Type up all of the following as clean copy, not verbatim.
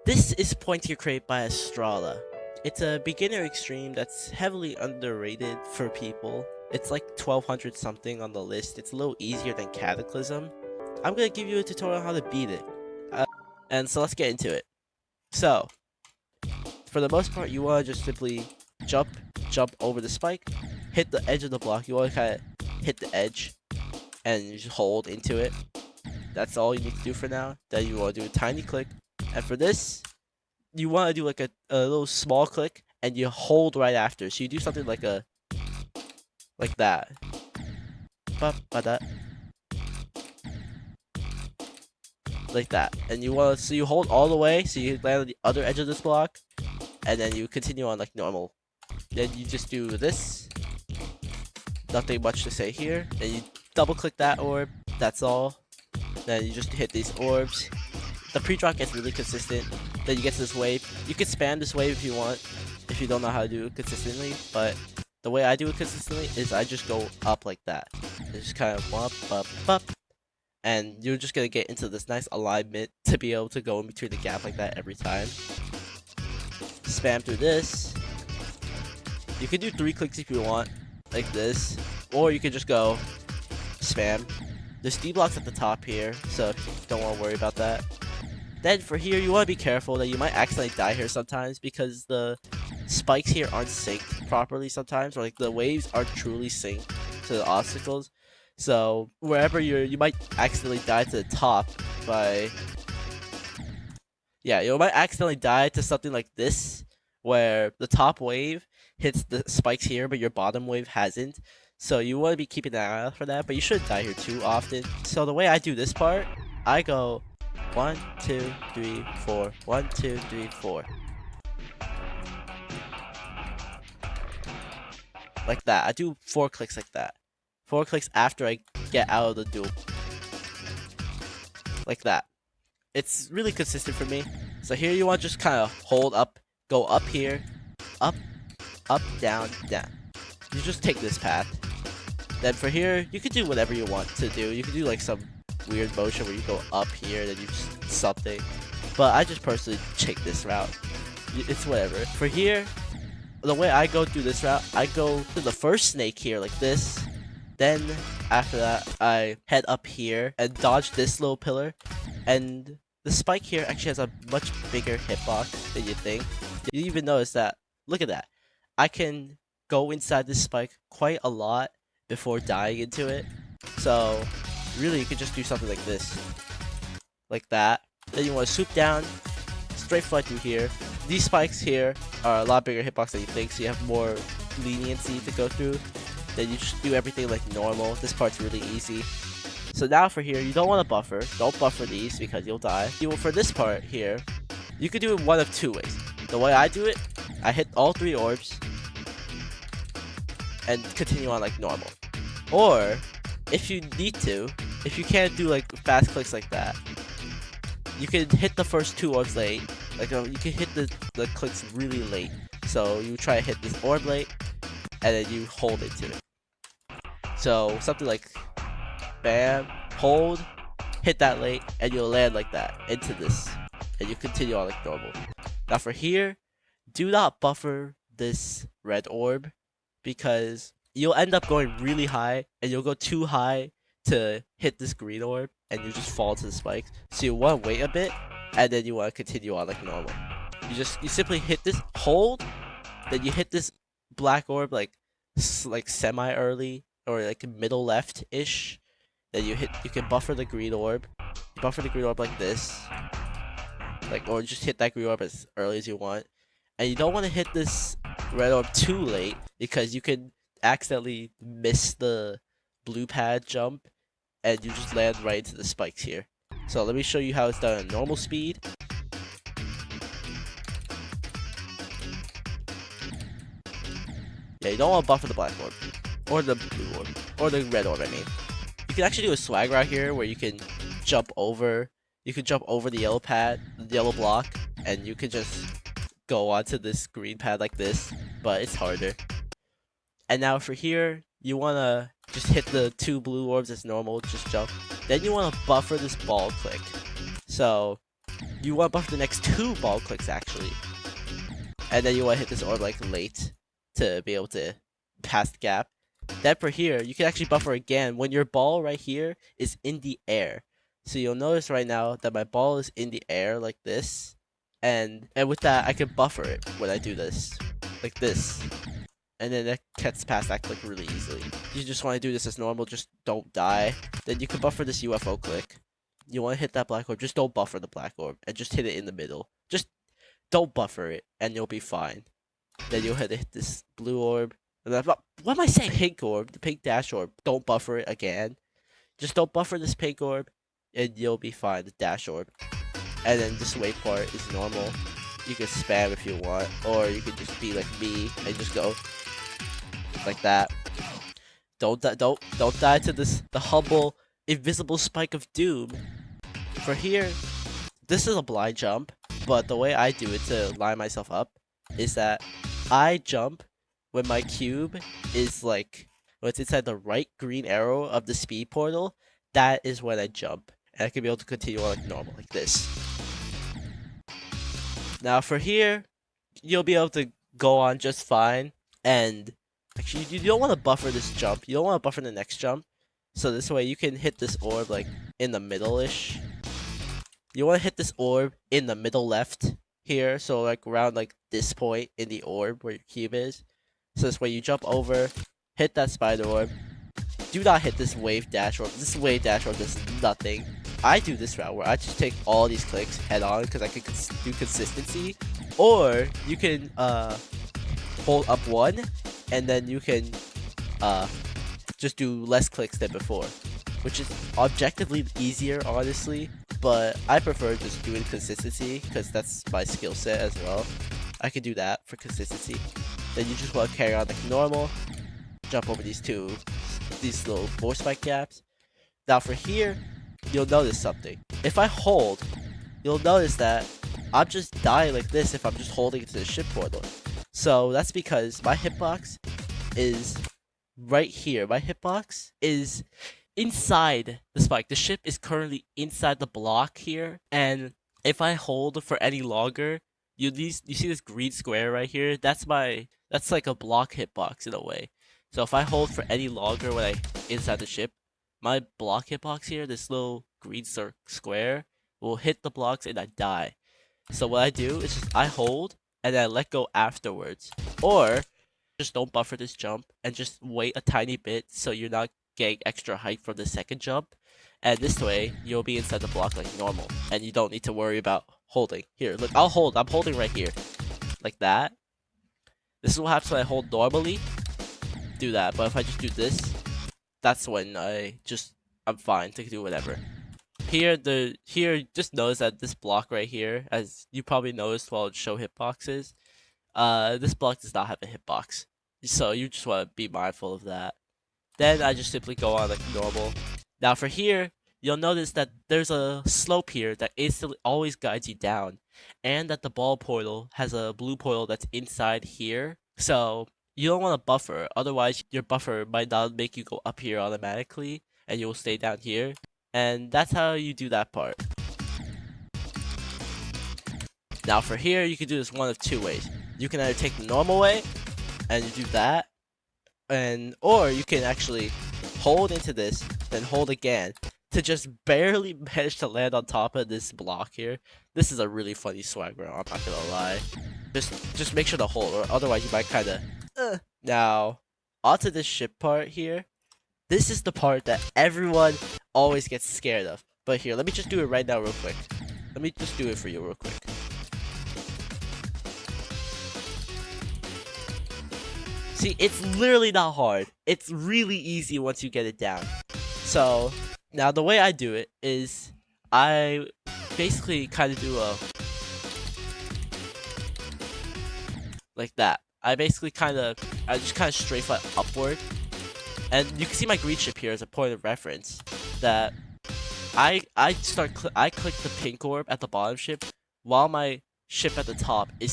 This is Pointiercrate by Astrala. It's a beginner extreme that's heavily underrated for people. It's like 1200 something on the list. It's a little easier than Cataclysm. I'm gonna give you a tutorial on how to beat it. And so let's get into it. So, for the most part, you want to just simply jump over the spike, hit the edge of the block. You want to kind of hit the edge and you just hold into it. That's all you need to do for now. Then you want to do a tiny click. And for this, you want to do like a little small click and you hold right after. So you do something like that. Like that. And you want to, so you hold all the way so you land on the other edge of this block and then you continue on like normal. Then you just do this. Nothing much to say here. Then you double click that orb. That's all. Then you just hit these orbs. The pre-drop gets really consistent. Then you get to this wave. You can spam this wave if you want, if you don't know how to do it consistently. But the way I do it consistently is I just go up like that. It's just kind of up. And you're just going to get into this nice alignment to be able to go in between the gap like that every time. Spam through this. You can do 3 clicks if you want, like this. Or you can just go spam. There's D blocks at the top here, so don't want to worry about that. Then for here, you want to be careful that you might accidentally die here sometimes because the spikes here aren't synced properly sometimes, or like the waves aren't truly synced to the obstacles. So wherever you might accidentally die to the top by, yeah, you might accidentally die to something like this, where the top wave hits the spikes here, but your bottom wave hasn't. So you want to be keeping an eye out for that, but you shouldn't die here too often. So the way I do this part, I go 1, 2, 3, 4, 1, 2, 3, 4. Like that. I do 4 clicks like that. 4 clicks after I get out of the duel. Like that. It's really consistent for me. So here you want to just kind of hold up, go up here, up, down, down. You just take this path. Then for here, you can do whatever you want to do. You can do like some weird motion where you go up here, then you just something. But I just personally take this route. It's whatever. For here, the way I go through this route, I go to the first snake here like this. Then after that, I head up here and dodge this little pillar. And the spike here actually has a much bigger hitbox than you think. You even notice that. Look at that. I can go inside this spike quite a lot before dying into it. So really you could just do something like this. Like that. Then you want to swoop down, straight fly through here. These spikes here are a lot bigger hitbox than you think, so you have more leniency to go through. Then you just do everything like normal. This part's really easy. So now for here, you don't want to buffer. Don't buffer these because you'll die. For this part here, you could do it one of 2 ways. The way I do it, I hit all 3 orbs and continue on like normal. Or if you need to, if you can't do like fast clicks like that, you can hit the first 2 orbs late. Like you can hit the clicks really late. So you try to hit this orb late, and then you hold into it. So something like bam, hold, hit that late, and you'll land like that into this, and you continue on like normal. Now for here, do not buffer this red orb because you'll end up going really high, and you'll go too high to hit this green orb, and you just fall to the spikes. So you want to wait a bit, and then you want to continue on like normal. You simply hit this, hold, then you hit this black orb like semi early or like middle left ish. Then you can buffer the green orb. You buffer the green orb like this, or just hit that green orb as early as you want. And you don't want to hit this red orb too late because you can accidentally miss the blue pad jump and you just land right into the spikes here. So let me show you how it's done at normal speed. Yeah, you don't want to buffer the black orb or the blue orb or the red orb, I mean. You can actually do a swag route here where you can jump over the yellow pad, the yellow block, and you can just go onto this green pad like this, but it's harder. And now for here, you want to just hit the 2 blue orbs as normal, just jump. Then you want to buffer this ball click. So you want to buffer the next 2 ball clicks actually. And then you want to hit this orb like late to be able to pass the gap. Then for here, you can actually buffer again when your ball right here is in the air. So you'll notice right now that my ball is in the air like this. And with that, I can buffer it when I do this. Like this. And then that gets past that click really easily. You just want to do this as normal, just don't die. Then you can buffer this UFO click. You want to hit that black orb, just don't buffer the black orb. And just hit it in the middle. Just don't buffer it, and you'll be fine. Then you'll hit this blue orb. And then, what am I saying? Pink orb, the pink dash orb. Don't buffer it again. Just don't buffer this pink orb, and you'll be fine. The dash orb. And then this wave part is normal. You can spam if you want, or you can just be like me and just go like that. Don't die to the humble invisible spike of doom. For here, this is a blind jump, but the way I do it to line myself up is that I jump when my cube is like when it's inside the right green arrow of the speed portal. That is when I jump, and I can be able to continue on like normal, like this. Now for here, you'll be able to go on just fine. And actually, you don't want to buffer this jump. You don't want to buffer the next jump. So this way you can hit this orb like in the middle-ish. You want to hit this orb in the middle left here. So like around like this point in the orb where your cube is. So this way you jump over, hit that spider orb. Do not hit this wave dash orb. This wave dash orb does nothing. I do this route where I just take all these clicks head on because I can do consistency. Or you can hold up 1 and then you can just do less clicks than before, which is objectively easier, honestly, but I prefer just doing consistency because that's my skill set as well. I can do that for consistency. Then you just want to carry on like normal, jump over these little 4 spike gaps. Now for here, you'll notice something. If I hold, you'll notice that I'm just dying like this if I'm just holding it to the ship portal. So that's because my hitbox is right here. My hitbox is inside the spike. The ship is currently inside the block here, and if I hold for any longer, you see this green square right here? That's like a block hitbox in a way. So if I hold for any longer when I inside the ship, my block hitbox here, this little green square, will hit the blocks and I die. So what I do is just I hold and I let go afterwards, or just don't buffer this jump and just wait a tiny bit so you're not getting extra height from the second jump. And this way, you'll be inside the block like normal, and you don't need to worry about holding. Here, look, I'm holding right here. Like that. This is what happens when I hold normally. Do that, but if I just do this, that's when I'm fine to do whatever. Here, just notice that this block right here, as you probably noticed while it show hitboxes, this block does not have a hitbox. So you just want to be mindful of that. Then I just simply go on like normal. Now for here, you'll notice that there's a slope here that instantly always guides you down, and that the ball portal has a blue portal that's inside here. So you don't want to buffer, otherwise your buffer might not make you go up here automatically, and you'll stay down here. And that's how you do that part. Now for here, you can do this one of 2 ways. You can either take the normal way, and you do that, or you can actually hold into this, then hold again, to just barely manage to land on top of this block here. This is a really funny swag round, I'm not gonna lie. Just make sure to hold, or otherwise you might kinda, Now, onto this ship part here. This is the part that everyone always gets scared of. But here, let me just do it right now real quick. Let me just do it for you real quick. See, it's literally not hard. It's really easy once you get it down. So, now the way I do it is I basically kind of do a like that. I just kind of strafe it upward. And you can see my green ship here as a point of reference that I click the pink orb at the bottom ship while my ship at the top is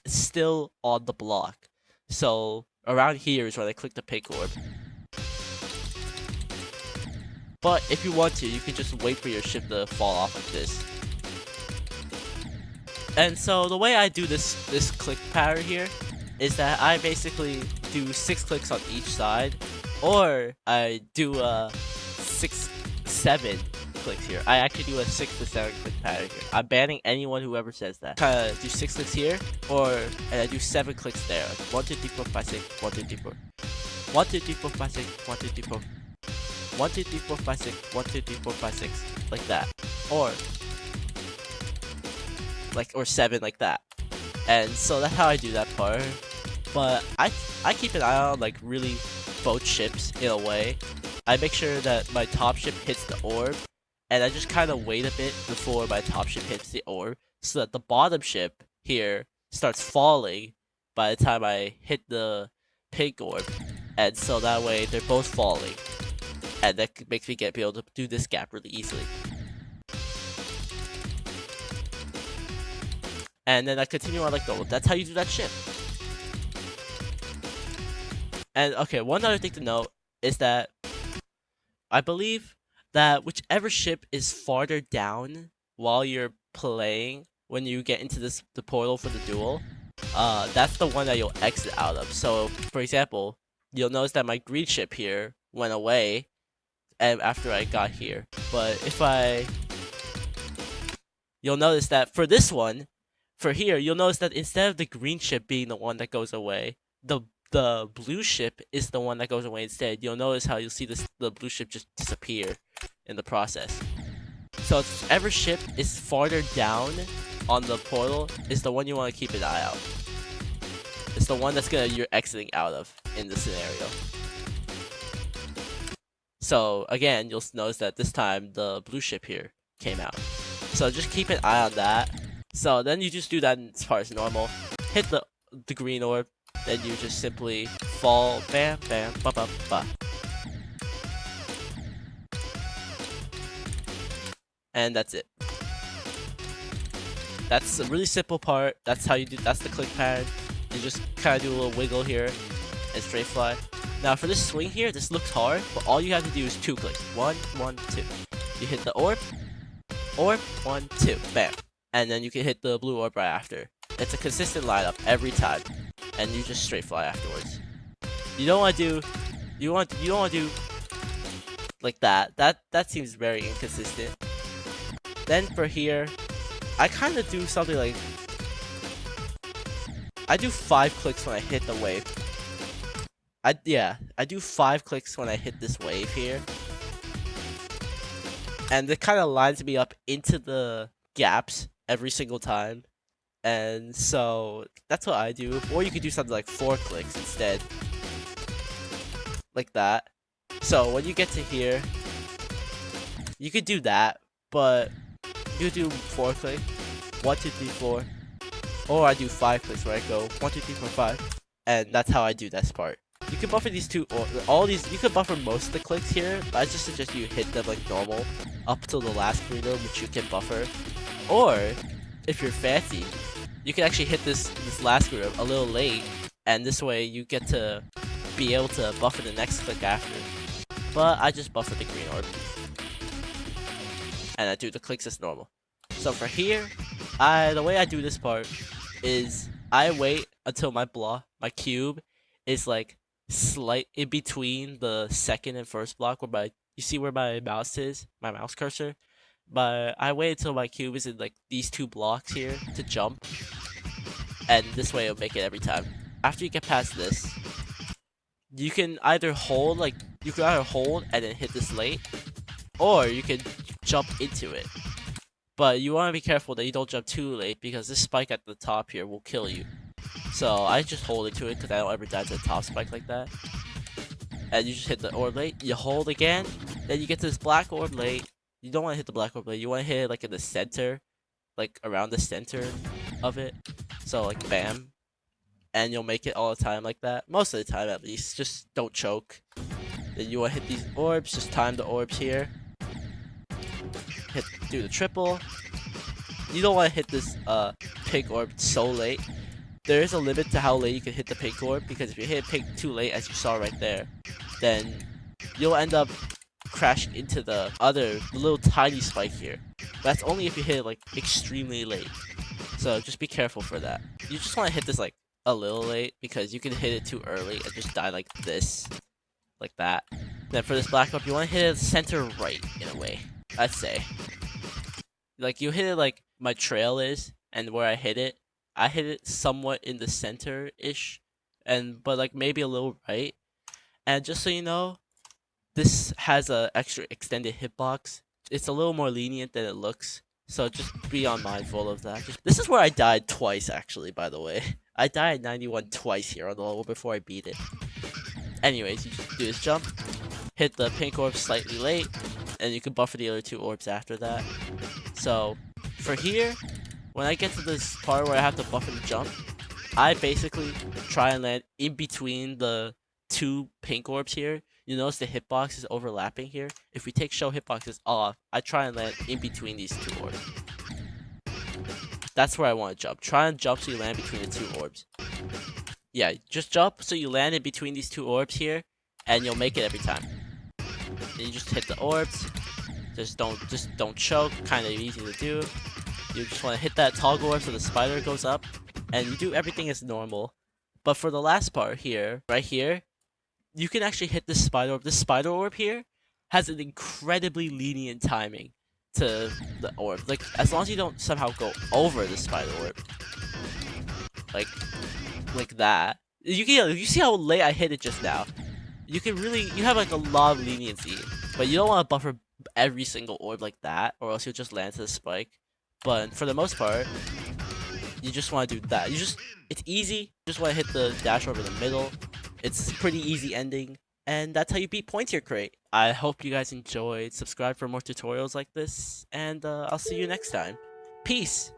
still on the block. So around here is when I click the pink orb. But if you want to, you can just wait for your ship to fall off like this. And so the way I do this click pattern here is that I basically do 6 clicks on each side, or I do 7 clicks here. I actually do a 6 to 7 click pattern here. I'm banning anyone who ever says that. Kinda do 6 clicks here, and I do 7 clicks there. Like 1, 2, 3, 4, 5, 6, 1, 2, 3, 4. 1, 2, 3, 4, 5, 6, 1, 2, 3, 4. 1, 2, 3, 4, 5, 6, 1, 2, 3, 4, 5, 6, like that. Or 7 like that. And so that's how I do that part. But I keep an eye on like really both ships in a way. I make sure that my top ship hits the orb, and I just kind of wait a bit before my top ship hits the orb, so that the bottom ship here starts falling by the time I hit the pink orb, and so that way they're both falling, and that makes me be able to do this gap really easily. And then I continue on like gold. That's how you do that ship. And okay, one other thing to note is that I believe that whichever ship is farther down while you're playing, when you get into the portal for the duel, that's the one that you'll exit out of. So, for example, you'll notice that my green ship here went away and after I got here. But you'll notice that for this one, for here, you'll notice that instead of the green ship being the one that goes away, the blue ship is the one that goes away instead. You'll notice how you'll see the blue ship just disappear in the process. So whichever ship is farther down on the portal is the one you want to keep an eye out. It's the one that's you're exiting out of in the scenario. So again, you'll notice that this time the blue ship here came out. So just keep an eye on that. So then you just do that as far as normal. Hit the green orb, then you just simply fall, bam, bam, ba ba ba. And that's it. That's a really simple part. That's how you do. That's the click pattern. You just kind of do a little wiggle here and straight fly. Now for this swing here, this looks hard, but all you have to do is 2 clicks. 1, 1, 2. You hit the orb, 1, 2, bam. And then you can hit the blue orb right after. It's a consistent lineup every time, and you just straight fly afterwards. You don't want to do, you don't want to do like that. That seems very inconsistent. Then for here, I kind of do something like, I do 5 clicks when I hit the wave. I do 5 clicks when I hit this wave here, and it kind of lines me up into the gaps every single time. And so that's what I do. Or you could do something like 4 clicks instead, like that. So when you get to here, you could do that, but you do 4 clicks, 1, 2, 3, 4, or I do 5 clicks where I go 1, 2, 3, 4, 5, and that's how I do this part. You can buffer these two, or all these. You could buffer most of the clicks here, but I just suggest you hit them like normal up till the last green orb, which you can buffer. Or if you're fancy, you can actually hit this last green orb a little late, and this way you get to be able to buffer the next click after. But I just buffer the green orb, and I do the clicks as normal. So for here, the way I do this part is I wait until my cube is like slight in between the second and first block, where you see where my mouse is, my mouse cursor. But I wait until my cube is in like these 2 blocks here to jump, and this way it'll make it every time. After you get past this, you can either hold and then hit this late, or you can jump into it. But you want to be careful that you don't jump too late, because this spike at the top here will kill you. So I just hold into it because I don't ever die to the top spike like that. And you just hit the orb late, you hold again, then you get to this black orb late. You don't want to hit the black orb late, you want to hit it like in the center, like around the center of it. So like bam. And you'll make it all the time like that. Most of the time at least, just don't choke. Then you want to hit these orbs, just time the orbs here. Do the triple. You don't want to hit this pink orb so late. There is a limit to how late you can hit the pink orb, because if you hit pink too late, as you saw right there, then you'll end up crashing into the little tiny spike here. That's only if you hit it like extremely late. So just be careful for that. You just want to hit this like a little late because you can hit it too early and just die like this, like that. Then for this black orb, you want to hit it center right in a way, I'd say. Like you hit it like my trail is, and where I hit it somewhat in the center-ish, but like maybe a little right. And just so you know, this has a extra extended hitbox. It's a little more lenient than it looks, so just be on mindful of that. This is where I died twice, actually, by the way. I died at 91 twice here on the level before I beat it. Anyways, you just do this jump, hit the pink orb slightly late, and you can buffer the other 2 orbs after that. So, for here, when I get to this part where I have to buffer the jump, I basically try and land in between the 2 pink orbs here. You notice the hitbox is overlapping here. If we take show hitboxes off, I try and land in between these 2 orbs. That's where I want to jump. Try and jump so you land between the 2 orbs. Yeah, just jump so you land in between these 2 orbs here, and you'll make it every time. And you just hit the orbs. Just don't choke. Kind of easy to do. You just want to hit that toggle orb so the spider goes up, and you do everything as normal. But for the last part here, right here, you can actually hit this spider orb. This spider orb here has an incredibly lenient timing to the orb. Like, as long as you don't somehow go over the spider orb, like that. You see how late I hit it just now. You have like a lot of leniency, but you don't want to buffer every single orb like that, or else you'll just land to the spike. But for the most part, you just want to do that. It's easy. You just want to hit the dash orb in the middle. It's pretty easy ending, and that's how you beat Pointiercrate. I hope you guys enjoyed. Subscribe for more tutorials like this, and I'll see you next time. Peace!